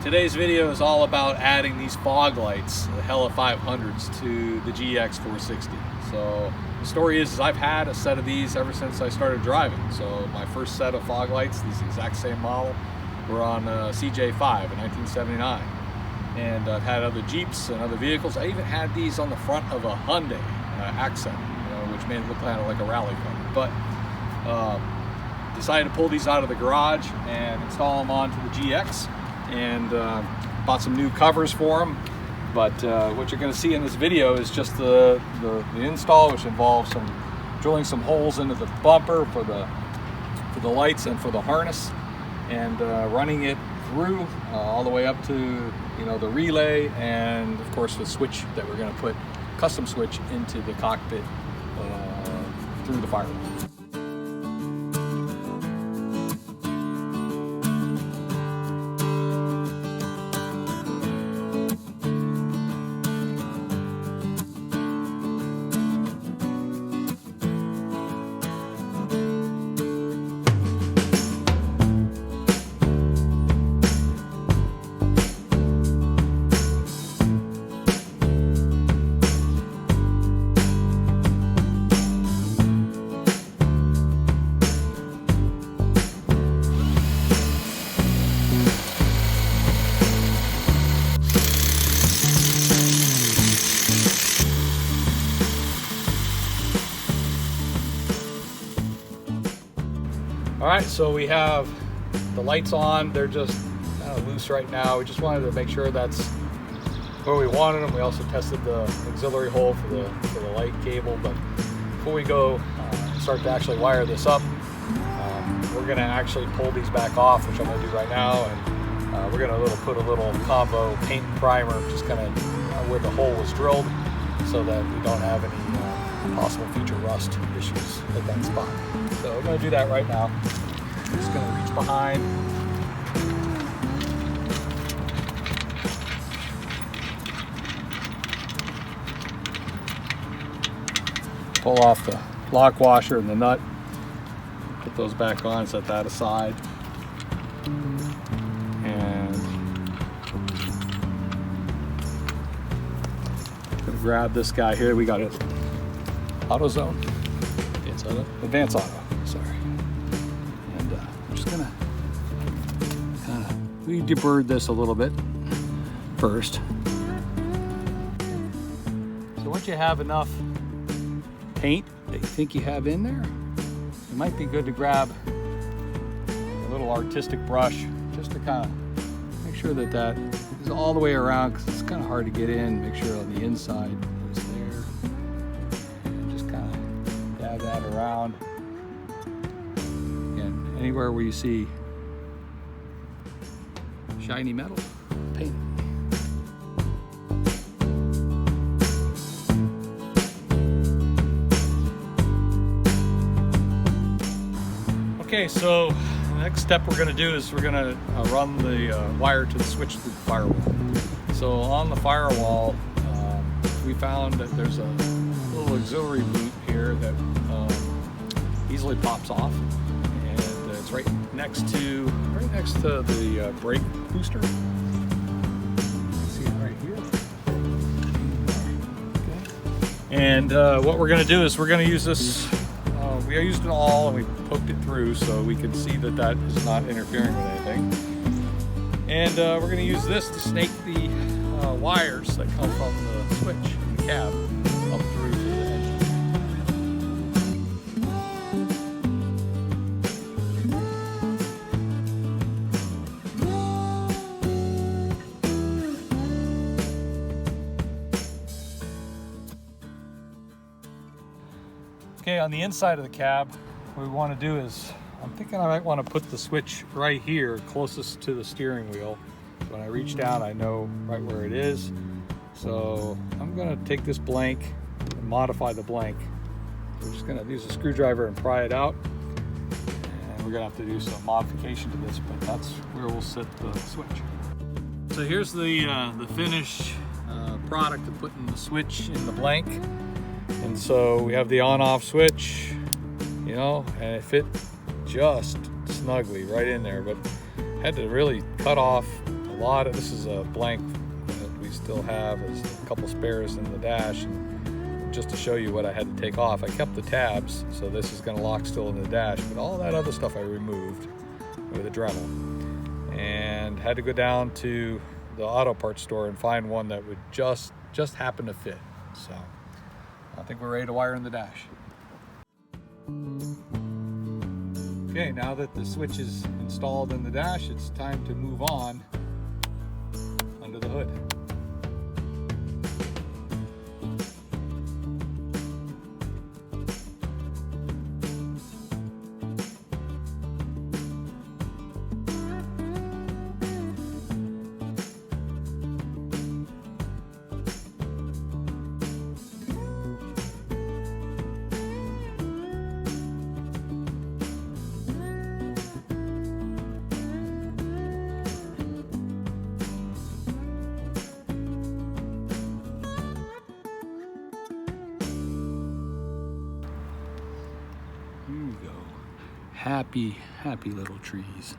Today's video is all about adding these fog lights, the Hella 500s, to the GX460. So the story is I've had a set of these ever since I started driving. So my first set of fog lights, these exact same model, were on CJ5 in 1979. And I've had other Jeeps and other vehicles. I even had these on the front of a Hyundai Accent, which made it look kind of like a rally car. But decided to pull these out of the garage and install them onto the GX, and bought some new covers for them. But what you're going to see in this video is just the install, which involves drilling some holes into the bumper for the lights and for the harness, and running it through all the way up to the relay, and of course the switch that we're going to put, custom switch, into the cockpit through the firewall. All right, so we have the lights on. They're just kind of loose right now. We just wanted to make sure that's where we wanted them. We also tested the auxiliary hole for the light cable. But before we go start to actually wire this up, we're gonna actually pull these back off, which I'm gonna do right now. And we're gonna put a little combo paint and primer, just kind of where the hole was drilled, so that we don't have any possible future rust issues at that spot. So we're going to do that right now. I'm just going to reach behind. Pull off the lock washer and the nut. Put those back on, set that aside. And I'm going to grab this guy here. We got it. AutoZone. Advance Auto. Sorry. And I'm just gonna kind of debird this a little bit first. So once you have enough paint that you think you have in there, it might be good to grab a little artistic brush just to kind of make sure that that is all the way around, because it's kind of hard to get in. Make sure on the inside is there. And just kind of dab that around. Again, anywhere where you see shiny metal, paint. Okay, so the next step we're going to do is we're going to run the wire to the switch through the firewall. So on the firewall, we found that there's a little auxiliary boot here that easily pops off, and it's right next to the brake booster. You can see it right here. Okay. And what we're going to do is we're going to use this. We used it all and we poked it through so we can see that that is not interfering with anything. And we're going to use this to snake the wires that come from the switch in the cab up through to the engine. Okay, on the inside of the cab, what we want to do is, I'm thinking I might want to put the switch right here, closest to the steering wheel. So when I reach down, I know right where it is. So I'm going to take this blank and modify the blank. We're just going to use a screwdriver and pry it out. And we're going to have to do some modification to this, but that's where we'll set the switch. So here's the finished product of putting the switch in the blank. And so we have the on-off switch, and it fit just snugly right in there, but had to really cut off this is a blank that we still have. There's a couple spares in the dash, and just to show you what I had to take off, I kept the tabs, so this is going to lock still in the dash, but all that other stuff I removed with a Dremel, and had to go down to the auto parts store and find one that would just happen to fit. So I think we're ready to wire in the dash. Okay, now that the switch is installed in the dash, it's time to move on under the hood. Here we go. Happy little trees.